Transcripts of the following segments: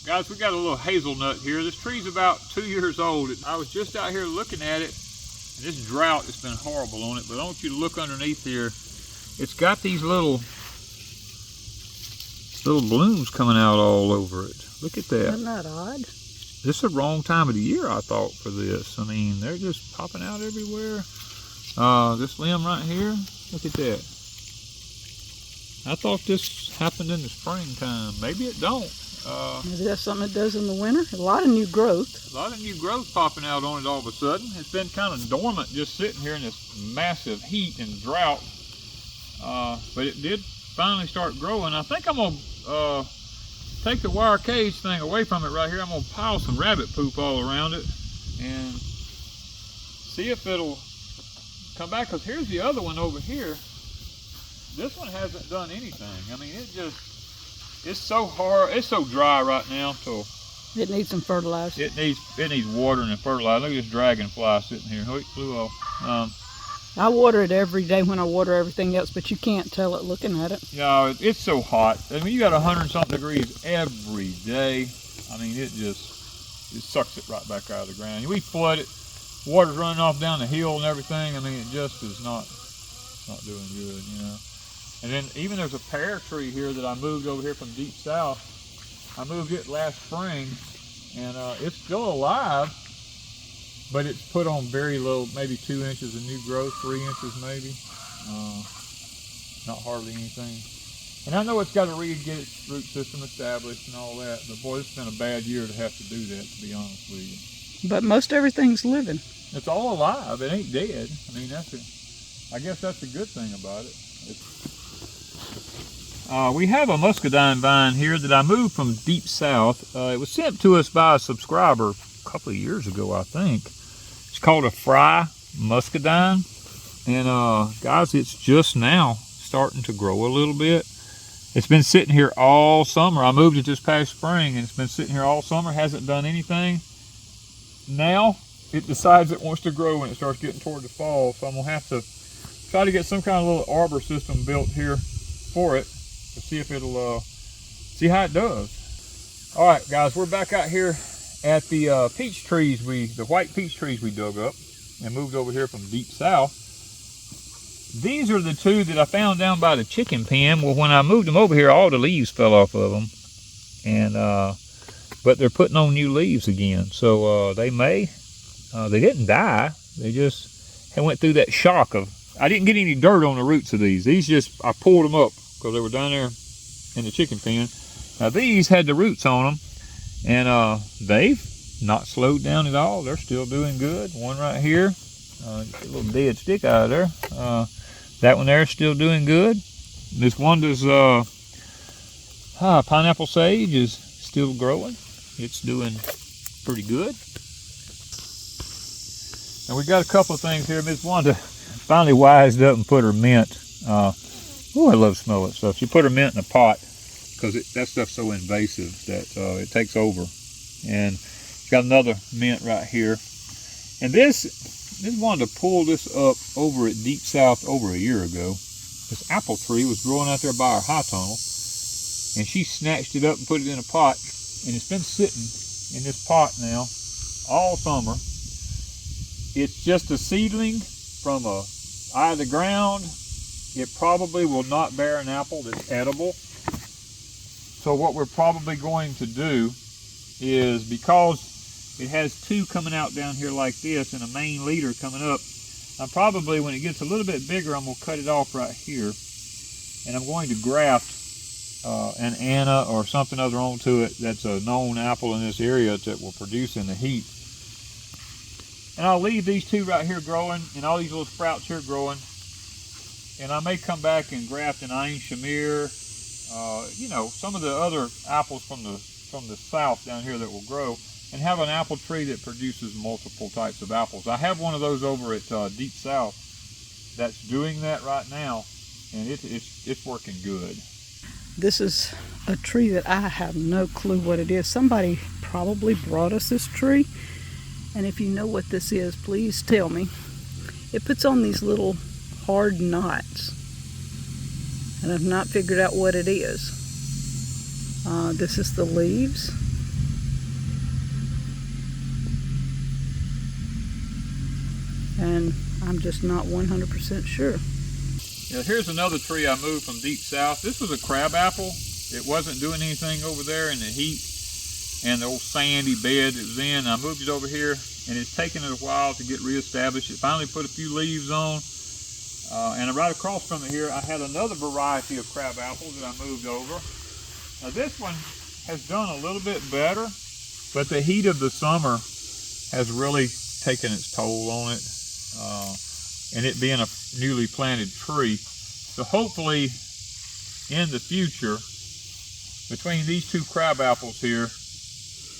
Guys, we got a little hazelnut here. This tree's about 2 years old. I was just out here looking at it, and this drought has been horrible on it, but I want you to look underneath here. It's got these little blooms coming out all over it. Look at that. Isn't that odd? This is the wrong time of the year, I thought, for this. I mean, they're just popping out everywhere. This limb right here, look at that. I thought this happened in the springtime. Maybe it don't. Maybe that's something it does in the winter. A lot of new growth. A lot of new growth popping out on it all of a sudden. It's been kind of dormant, just sitting here in this massive heat and drought. But it did finally start growing. I think I'm gonna take the wire cage thing away from it right here. I'm gonna pile some rabbit poop all around it and see if it'll come back. Because here's the other one over here. This one hasn't done anything. I mean, it's so hard, it's so dry right now. So it needs some fertilizer. It needs watering and fertilizer. Look at this dragonfly sitting here. Oh, it flew off. I water it every day when I water everything else, but you can't tell it looking at it. Yeah, it's so hot. I mean, you got 100-something degrees every day. I mean, it sucks it right back out of the ground. We flood it, water's running off down the hill and everything. I mean, it just is not doing good, you know. And then even there's a pear tree here that I moved over here from Deepsouth. I moved it last spring, and it's still alive, but it's put on very low, maybe 2 inches of new growth, 3 inches maybe. Not hardly anything. And I know it's got to get its root system established and all that, but boy, it's been a bad year to have to do that, to be honest with you. But most everything's living. It's all alive. It ain't dead. I mean, I guess that's the good thing about it. We have a muscadine vine here that I moved from Deepsouth. It was sent to us by a subscriber a couple of years ago, I think. It's called a fry muscadine. And guys, it's just now starting to grow a little bit. It's been sitting here all summer. I moved it this past spring, and it's been sitting here all summer, hasn't done anything. Now it decides it wants to grow when it starts getting toward the fall, so I'm gonna have to try to get some kind of little arbor system built here for it to see if it'll see how it does. All right, guys, we're back out here at the peach trees, the white peach trees we dug up and moved over here from Deepsouth. These are the two that I found down by the chicken pen. Well, when I moved them over here, all the leaves fell off of them, and but they're putting on new leaves again. So they didn't die. They just went through that shock of. I didn't get any dirt on the roots of these. I pulled them up because they were down there in the chicken pen. Now these had the roots on them, and they've not slowed down at all. They're still doing good. One right here, a little dead stick out of there. That one there is still doing good. This Wanda's pineapple sage is still growing. It's doing pretty good. And we got a couple of things here. Miss Wanda finally wised up and put her mint. Oh, I love smelling that stuff. She put her mint in a pot because that stuff's so invasive that it takes over. And she's got another mint right here. And this Wanda pulled this up over at Deepsouth over a year ago. This apple tree was growing out there by our high tunnel, and she snatched it up and put it in a pot, and it's been sitting in this pot now all summer. It's just a seedling from a eye of the ground. It probably will not bear an apple that's edible. So what we're probably going to do is, because it has two coming out down here like this and a main leader coming up, I'm probably, when it gets a little bit bigger, I'm going to cut it off right here, and I'm going to graft an Anna or something other onto it that's a known apple in this area that will produce in the heat. And I'll leave these two right here growing, and all these little sprouts here growing, and I may come back and graft an Ain Shamir, you know, some of the other apples from the south down here that will grow, and have an apple tree that produces multiple types of apples. I have one of those over at Deepsouth that's doing that right now, and it's working good. This is a tree that I have no clue what it is. Somebody probably brought us this tree, and if you know what this is, please tell me. It puts on these little hard knots, and I've not figured out what it is. This is the leaves. and I'm just not 100% sure. Now here's another tree I moved from deep south. This was a crab apple. It wasn't doing anything over there in the heat and the old sandy bed it was in. I moved it over here, and it's taken it a while to get reestablished. It finally put a few leaves on. And right across from it here, I had another variety of crab apples that I moved over. Now this one has done a little bit better, but the heat of the summer has really taken its toll on it. And it being a newly planted tree. So hopefully in the future, between these two crab apples here,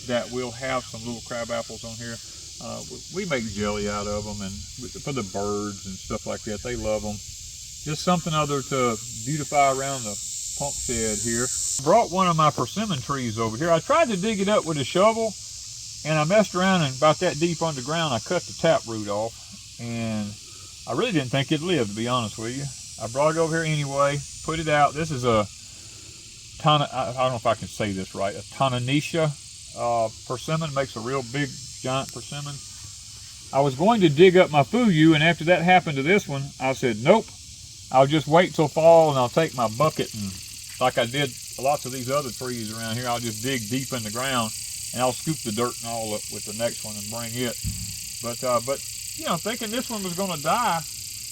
that we'll have some little crab apples on here. We make jelly out of them, and for the birds and stuff like that, they love them. Just something other to beautify around the pump shed here. I brought one of my persimmon trees over here. I tried to dig it up with a shovel, and I messed around, and about that deep underground, I cut the taproot off, and I really didn't think it'd live, to be honest with you. I brought it over here anyway, put it out. This is a I don't know if I can say this right, a Tonanitia persimmon. Makes a real big, giant persimmon. I was going to dig up my fuyu, and after that happened to this one, I said, nope, I'll just wait till fall, and I'll take my bucket, and like I did lots of these other trees around here, I'll just dig deep in the ground, and I'll scoop the dirt and all up with the next one and bring it. But you know, thinking this one was going to die,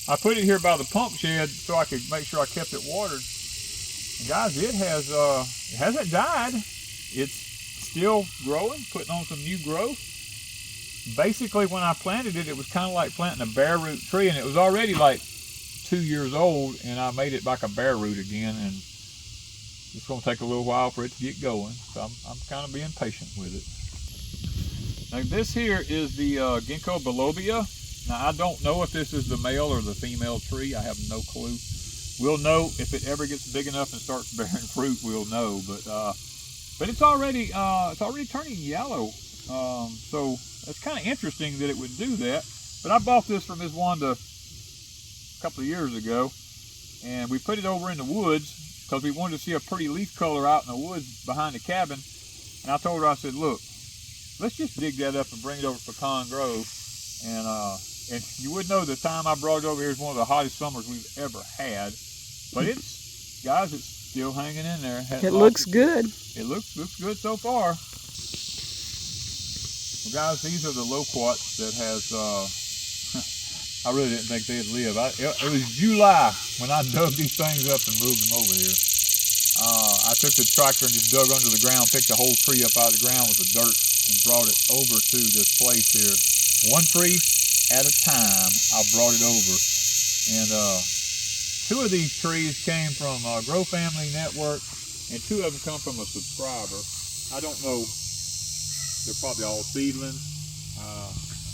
I put it here by the pump shed so I could make sure I kept it watered. And guys, it hasn't died. It's still growing, putting on some new growth. Basically, when I planted it, it was kind of like planting a bare root tree, and it was already like 2 years old, and I made it like a bare root again, and it's going to take a little while for it to get going. So I'm kind of being patient with it. Now this here is the Ginkgo biloba. Now I don't know if this is the male or the female tree. I have no clue. We'll know if it ever gets big enough and starts bearing fruit. We'll know. But it's already turning yellow. So it's kind of interesting that it would do that. But I bought this from Ms. Wanda a couple of years ago, and we put it over in the woods because we wanted to see a pretty leaf color out in the woods behind the cabin. And I told her, I said, look, let's just dig that up and bring it over to Pecan Grove. And you would know the time I brought it over here is one of the hottest summers we've ever had. But it's, guys, it's still hanging in there. It looks good. It looks good so far. Well, guys, these are the Loquats that has, I really didn't think they'd live. It was July when I dug these things up and moved them over here. I took the tractor and just dug under the ground, picked the whole tree up out of the ground with the dirt, and brought it over to this place here. One tree at a time, I brought it over. And two of these trees came from Grow Family Network, and two of them come from a subscriber. I don't know, they're probably all seedlings.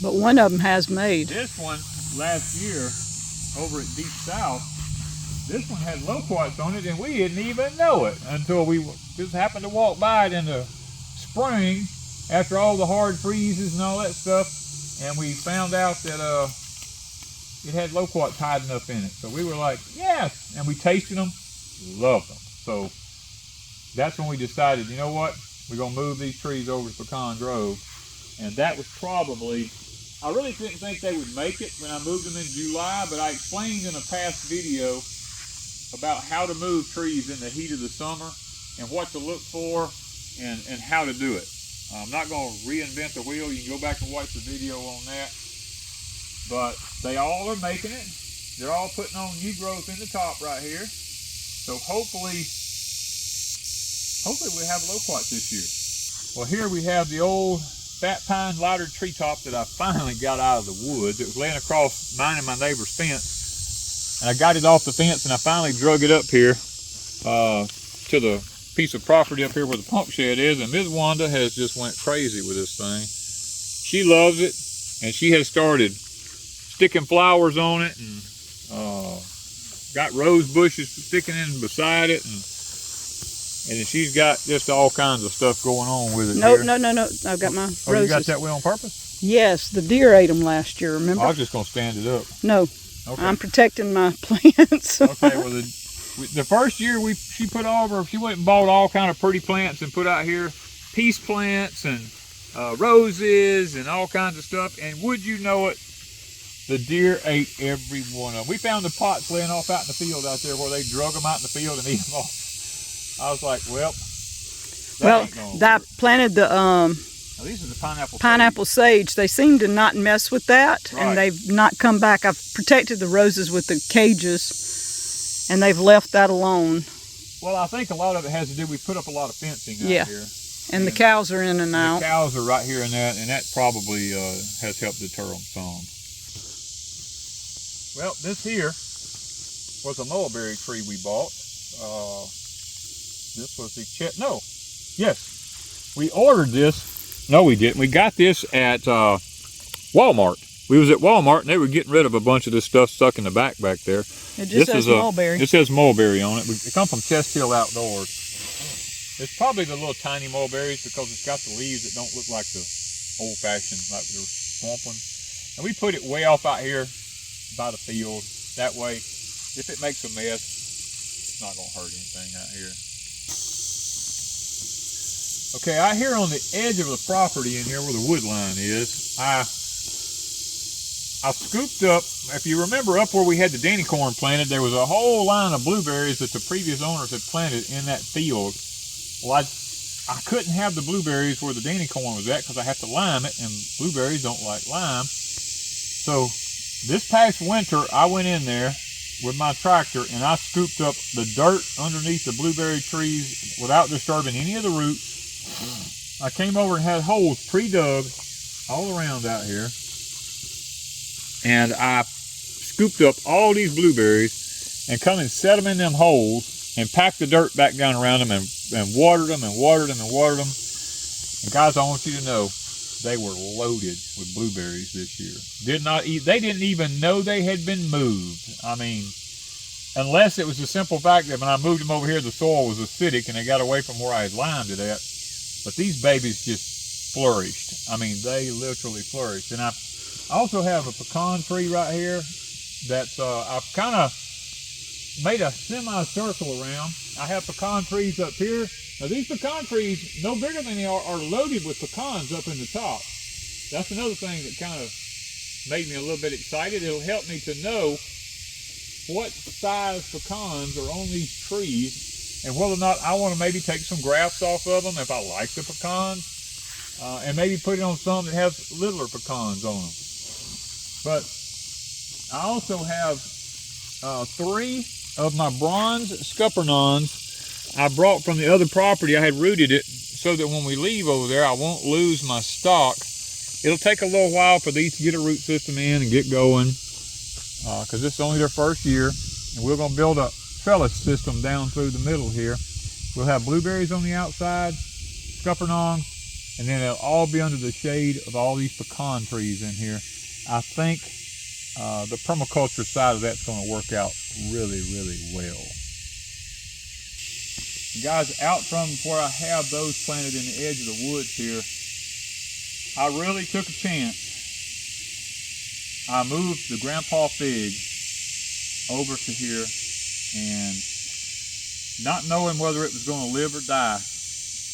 But one of them has made. This one, last year, over at Deepsouth, this one had loquats on it, and we didn't even know it until we just happened to walk by it in the spring after all the hard freezes and all that stuff, and we found out that it had loquats hiding up in it. So we were like, yes, and we tasted them, loved them. So that's when we decided, you know what, we're going to move these trees over to Pecan Grove. And that was probably, I really didn't think they would make it when I moved them in July, but I explained in a past video about how to move trees in the heat of the summer and what to look for and how to do it. I'm not going to reinvent the wheel. You can go back and watch the video on that. But they all are making it. They're all putting on new growth in the top right here. So hopefully we'll have loquats this year. Well, here we have the old fat pine lighter treetop that I finally got out of the woods. It was laying across mine and my neighbor's fence. And I got it off the fence, and I finally drug it up here to the piece of property up here where the pump shed is. And Ms. Wanda has just went crazy with this thing. She loves it, and she has started sticking flowers on it, and got rose bushes sticking in beside it, and then she's got just all kinds of stuff going on with it. No. I've got my roses. Oh, you got that way on purpose? Yes, the deer ate them last year, remember? I was just going to stand it up. No, okay. I'm protecting my plants. Okay, well, the first year she went and bought all kind of pretty plants and put out here peace plants and roses and all kinds of stuff. And would you know it, The deer ate every one of them. We found the pots laying off out in the field out there where they drug them out in the field and eat them off. I was like, well, I planted the these are the pineapple sage. They seem to not mess with that, Right. and they've not come back. I've protected the roses with the cages, and they've left that alone. Well, I think a lot of it has to do, we put up a lot of fencing out here. And the cows are in and out. The cows are right here and that probably has helped deter them some. Well, this here was a mulberry tree we bought. This was the yes, we ordered this. No, we didn't. We got this at Walmart. We was at Walmart and they were getting rid of a bunch of this stuff stuck in the back there. It just says mulberry. It says mulberry on it. It comes from Chest Hill Outdoors. It's probably the little tiny mulberries because it's got the leaves that don't look like the old-fashioned, like the swamp ones. And we put it way off out here by the field. That way, if it makes a mess, it's not going to hurt anything out here. Okay, out here on the edge of the property in here where the wood line is, I scooped up, if you remember up where we had the Danny corn planted, there was a whole line of blueberries that the previous owners had planted in that field. Well, I couldn't have the blueberries where the Danny corn was at because I have to lime it, and blueberries don't like lime. So this past winter, I went in there with my tractor and I scooped up the dirt underneath the blueberry trees without disturbing any of the roots. I came over and had holes pre-dug all around out here. And I scooped up all these blueberries and come and set them in them holes and packed the dirt back down around them and watered them and watered them and watered them. And guys, I want you to know, they were loaded with blueberries this year. They didn't even know they had been moved. I mean, unless it was the simple fact that when I moved them over here, the soil was acidic and they got away from where I had limed it at. But these babies just flourished. I mean, they literally flourished. And I also have a pecan tree right here that's I've kind of made a semicircle around. I have pecan trees up here. Now these pecan trees, no bigger than they are loaded with pecans up in the top. That's another thing that kind of made me a little bit excited. It'll help me to know what size pecans are on these trees and whether or not I want to maybe take some grafts off of them if I like the pecans, and maybe put it on some that has littler pecans on them. But I also have 3 of my bronze scuppernons I brought from the other property. I had rooted it so that when we leave over there, I won't lose my stock. It'll take a little while for these to get a root system in and get going, because this is only their first year. And we're going to build a trellis system down through the middle here. We'll have blueberries on the outside, scuppernong, and then it'll all be under the shade of all these pecan trees in here. I think the permaculture side of that's going to work out really, really well. And guys, out from where I have those planted in the edge of the woods here, I really took a chance. I moved the grandpa fig over to here, and not knowing whether it was going to live or die,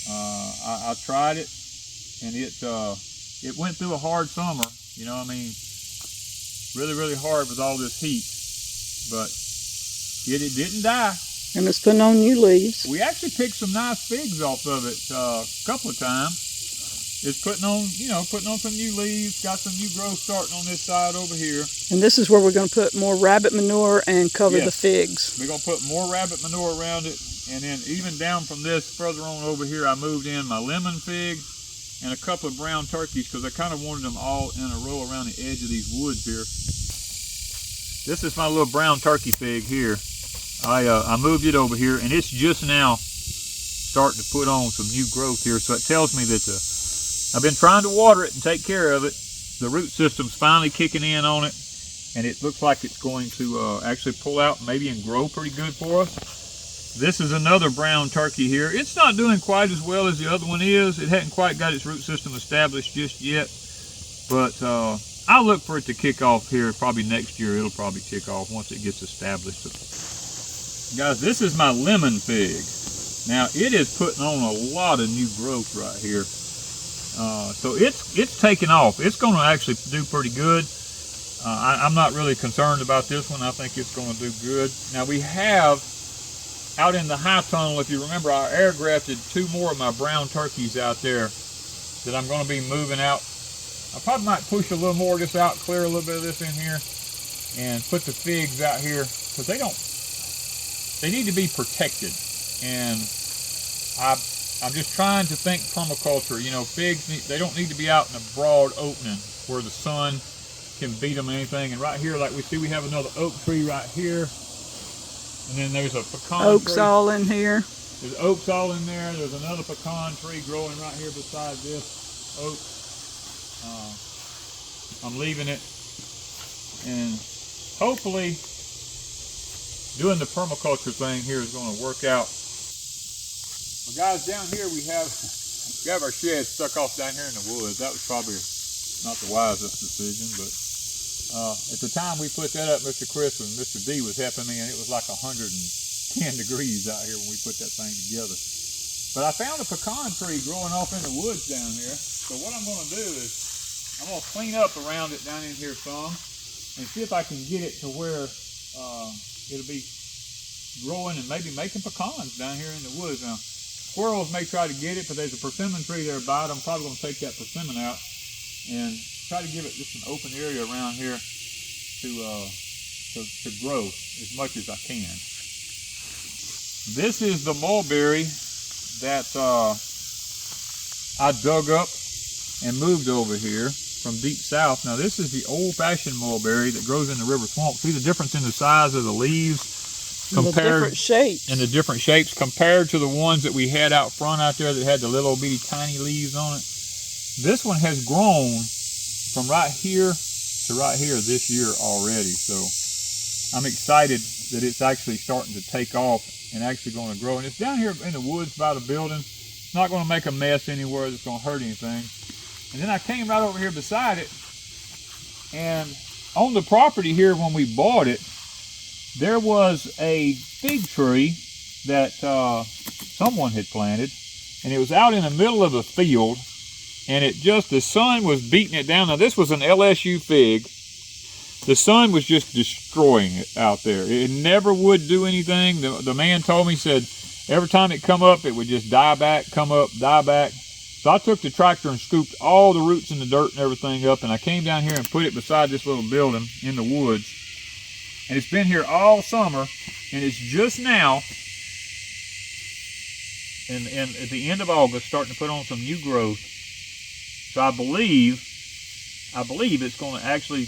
I tried it, and it went through a hard summer. You know, I mean, really, really hard with all this heat, but it didn't die. And it's putting on new leaves. We actually picked some nice figs off of it a couple of times. It's putting on some new leaves, got some new growth starting on this side over here. And this is where we're going to put more rabbit manure and cover the figs. We're going to put more rabbit manure around it, and then even down from this further on over here, I moved in my lemon fig and a couple of brown turkeys because I kind of wanted them all in a row around the edge of these woods here. This is my little brown turkey fig here. I moved it over here, and it's just now starting to put on some new growth here, so it tells me that I've been trying to water it and take care of it. The root system's finally kicking in on it, and it looks like it's going to actually pull out maybe and grow pretty good for us. This is another brown turkey here. It's not doing quite as well as the other one is. It hadn't quite got its root system established just yet, but I'll look for it to kick off here probably next year. It'll probably kick off once it gets established. Guys, this is my lemon fig. Now it is putting on a lot of new growth right here. So it's taking off. It's going to actually do pretty good. I'm not really concerned about this one. I think it's going to do good. Now we have out in the high tunnel, if you remember, I air grafted 2 more of my brown turkeys out there that I'm going to be moving out. I probably might push a little more of this out, clear a little bit of this in here, and put the figs out here, because they need to be protected. And I'm just trying to think permaculture. You know, figs, they don't need to be out in a broad opening where the sun can beat them or anything. And right here, like we see, we have another oak tree right here. And then there's a pecan Oaks tree. all in here. There's oaks all in there. There's another pecan tree growing right here beside this oak. I'm leaving it. And hopefully doing the permaculture thing here is going to work out. Well, guys, down here we have our shed stuck off down here in the woods. That was probably not the wisest decision, but at the time we put that up, Mr. Chris and Mr. D was helping me, and it was like 110 degrees out here when we put that thing together. But I found a pecan tree growing off in the woods down here. So what I'm going to do is I'm going to clean up around it down in here some and see if I can get it to where it'll be growing and maybe making pecans down here in the woods. Now, squirrels may try to get it, but there's a persimmon tree there by it. I'm probably going to take that persimmon out and try to give it just an open area around here to grow as much as I can. This is the mulberry that I dug up and moved over here from Deepsouth. Now this is the old-fashioned mulberry that grows in the river swamp. See the difference in the size of the leaves? The different shapes. And the different shapes compared to the ones that we had out front out there that had the little bitty tiny leaves on it. This one has grown from right here to right here this year already. So I'm excited that it's actually starting to take off and actually going to grow. And it's down here in the woods by the building. It's not going to make a mess anywhere that's going to hurt anything. And then I came right over here beside it. And on the property here when we bought it, there was a fig tree that someone had planted, and it was out in the middle of a field, and the sun was beating it down. Now this was an LSU fig. The sun was just destroying it out there. It never would do anything. The man told me, said every time it come up, it would just die back, come up, die back. So I took the tractor and scooped all the roots and the dirt and everything up, and I came down here and put it beside this little building in the woods. And it's been here all summer, and it's just now, and at the end of August, starting to put on some new growth. So I believe it's going to actually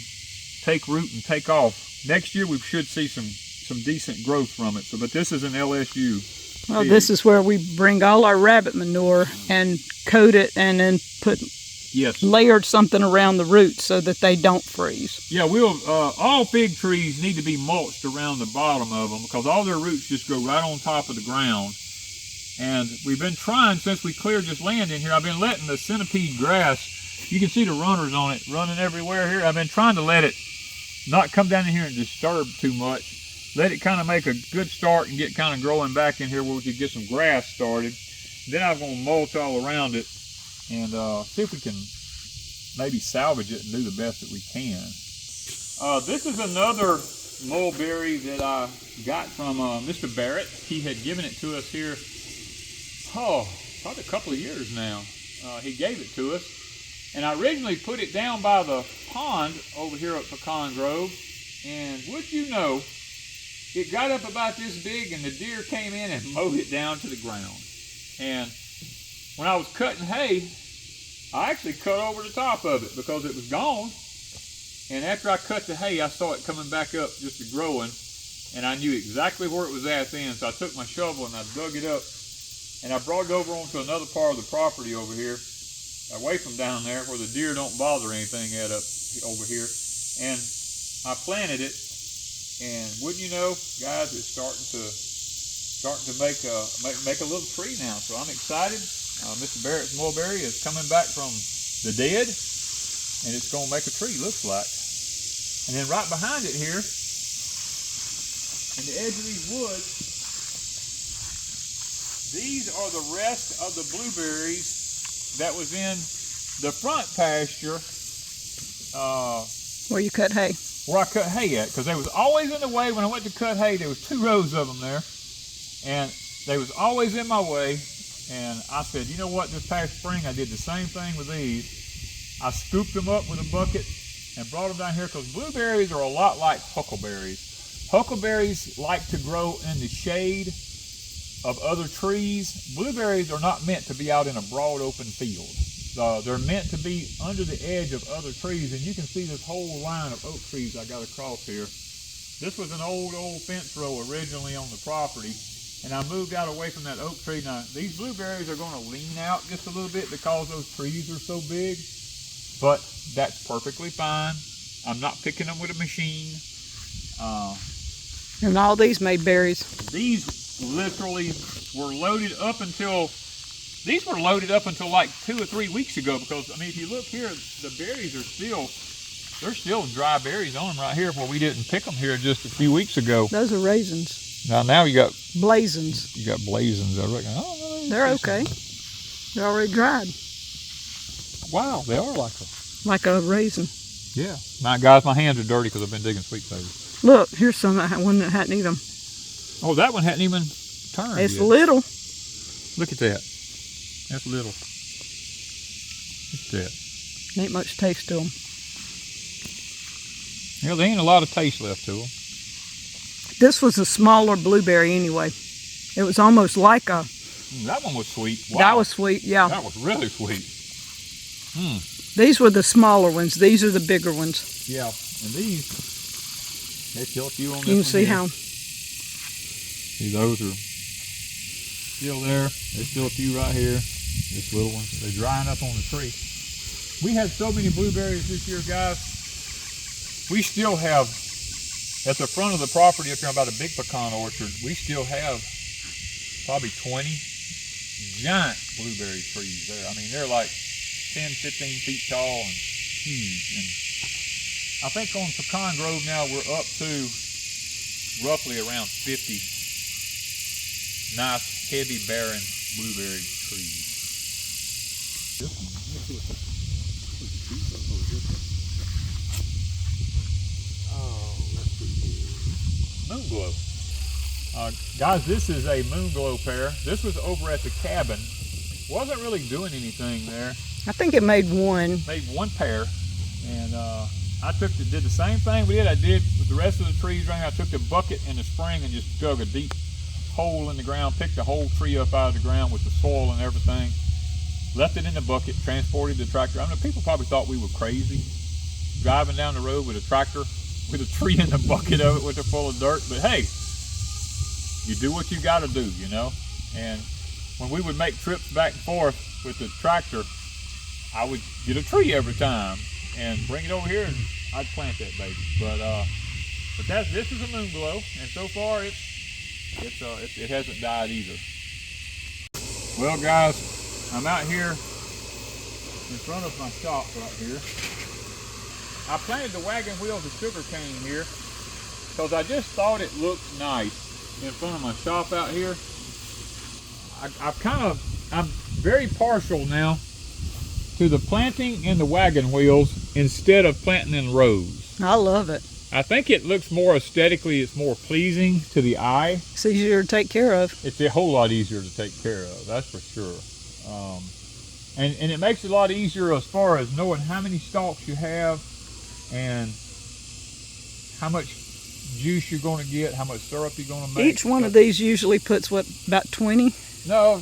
take root and take off. Next year we should see some decent growth from it. So, but this is an LSU. Well, this is where we bring all our rabbit manure and coat it, and then layered something around the roots so that they don't freeze. Yeah, all fig trees need to be mulched around the bottom of them because all their roots just go right on top of the ground. And we've been trying, since we cleared this land in here, I've been letting the centipede grass, you can see the runners on it running everywhere here. I've been trying to let it not come down in here and disturb too much. Let it kind of make a good start and get kind of growing back in here where we could get some grass started. Then I'm going to mulch all around it and see if we can maybe salvage it and do the best that we can. This is another mulberry that I got from Mr. Barrett. He had given it to us here, probably a couple of years now. He gave it to us. And I originally put it down by the pond over here at Pecan Grove. And would you know, it got up about this big and the deer came in and mowed it down to the ground. And when I was cutting hay, I actually cut over the top of it because it was gone. And after I cut the hay, I saw it coming back up, just growing. And I knew exactly where it was at then. So I took my shovel and I dug it up. And I brought it over onto another part of the property over here, away from down there where the deer don't bother anything at up over here. And I planted it. And wouldn't you know, guys, it's starting to make a little tree now. So I'm excited. Mr. Barrett's mulberry is coming back from the dead, and it's going to make a tree, looks like. And then right behind it here, in the edge of these woods, these are the rest of the blueberries that was in the front pasture Where you cut hay? Where I cut hay at, because they was always in the way. When I went to cut hay, there was 2 rows of them there, and they was always in my way. And I said, you know what, this past spring I did the same thing with these. I scooped them up with a bucket and brought them down here, because blueberries are a lot like huckleberries. Huckleberries like to grow in the shade of other trees. Blueberries are not meant to be out in a broad open field. They're meant to be under the edge of other trees, and you can see this whole line of oak trees I got across here. This was an old fence row originally on the property, and I moved out away from that oak tree. Now, these blueberries are going to lean out just a little bit because those trees are so big, but that's perfectly fine. I'm not picking them with a machine. And all these made berries. These literally were loaded up until, these were loaded up until like 2 or 3 weeks ago, because, I mean, if you look here, the berries are still, there's still dry berries on them right here, where we didn't pick them here just a few weeks ago. Those are raisins. Now you got blazons. You got blazons, I reckon. I don't know. They're okay. They're already dried. Wow, they are like a raisin. Yeah. My guys, my hands are dirty because I've been digging sweet potatoes. Look, here's some one that hadn't eaten them. Oh, that one hadn't even turned It's yet. little. Look at that. That's little. Look at that. Ain't much taste to them. Yeah, there ain't a lot of taste left to them. This was a smaller blueberry anyway. It was almost like a... That one was sweet. Wow. That was sweet, yeah. That was really sweet. These were the smaller ones. These are the bigger ones. Yeah, and these, there's still a few on this You can one see here. how... See, those are still there. There's still a few right here. This little one. They're drying up on the tree. We had so many blueberries this year, guys. We still have, at the front of the property up here about a big pecan orchard, we still have probably 20 giant blueberry trees there. I mean, they're like 10, 15 feet tall and huge. And I think on Pecan Grove now we're up to roughly around 50 nice, heavy, barren blueberry trees. This one, let me see what this Moonglow. Guys, this is a Moonglow pear. This was over at the cabin. Wasn't really doing anything there. I think it made one. Made one pear, and I did the same thing we did. I did with the rest of the trees around. I took the bucket in the spring and just dug a deep hole in the ground, picked the whole tree up out of the ground with the soil and everything, left it in the bucket, transported the tractor. I mean, people probably thought we were crazy driving down the road with a tractor with a tree in the bucket of it with it full of dirt, but hey, you do what you got to do, you know. And when we would make trips back and forth with the tractor, I would get a tree every time and bring it over here, and I'd plant that baby. But this is a Moonglow, and so far it hasn't died either. Well, guys, I'm out here in front of my shop right here. I planted the wagon wheels of sugar cane here because I just thought it looked nice in front of my shop out here. I'm very partial now to the planting in the wagon wheels instead of planting in rows. I love it. I think it looks more aesthetically, it's more pleasing to the eye. It's easier to take care of. It's a whole lot easier to take care of, that's for sure. And it makes it a lot easier as far as knowing how many stalks you have and how much juice you're going to get, how much syrup you're going to make. Each one of these usually puts, what, about 20? No,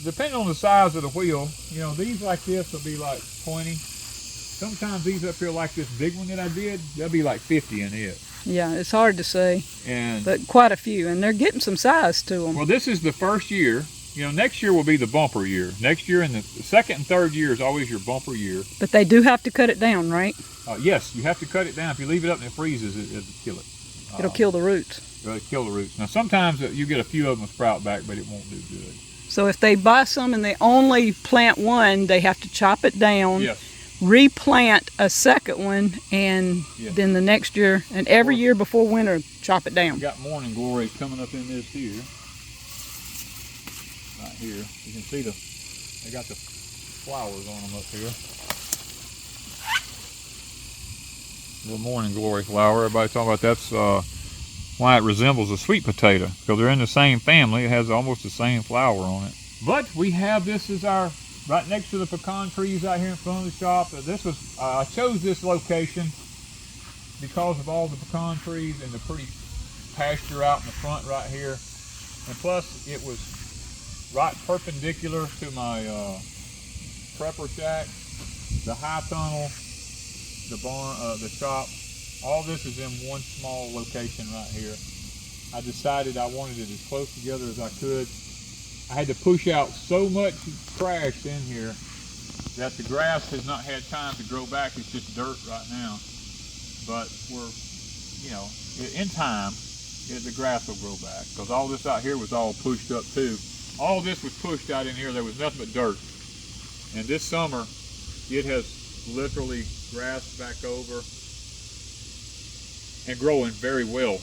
depending on the size of the wheel. You know, these like this will be like 20. Sometimes these up here like this big one that I did, there'll be like 50 in it. Yeah, it's hard to say, but quite a few, and they're getting some size to them. Well, this is the first year. You know, next year will be the bumper year. Next year and the second and third year is always your bumper year. But they do have to cut it down, right? Yes, you have to cut it down. If you leave it up and it freezes, it'll kill it. It'll kill the roots. It'll kill the roots. Now, sometimes you get a few of them sprout back, but it won't do good. So if they buy some and they only plant one, they have to chop it down, yes, replant a second one, and yes, then the next year, and every year before winter, chop it down. We got morning glories coming up in this here. Right here. You can see they got the flowers on them up here. little morning glory flower. Everybody's talking about that's why it resembles a sweet potato, because they're in the same family. It has almost the same flower on it. But we have this as our, right next to the pecan trees out here in front of the shop. This was, I chose this location because of all the pecan trees and the pretty pasture out in the front right here. And plus it was right perpendicular to my prepper shack, the high tunnel, the barn, the shop. All this is in one small location right here. I decided I wanted it as close together as I could. I had to push out so much trash in here that the grass has not had time to grow back. It's just dirt right now. But we're, you know, in time, the grass will grow back, because all this out here was all pushed up too. All this was pushed out in here. There was nothing but dirt. And this summer, it has literally grassed back over and growing very well.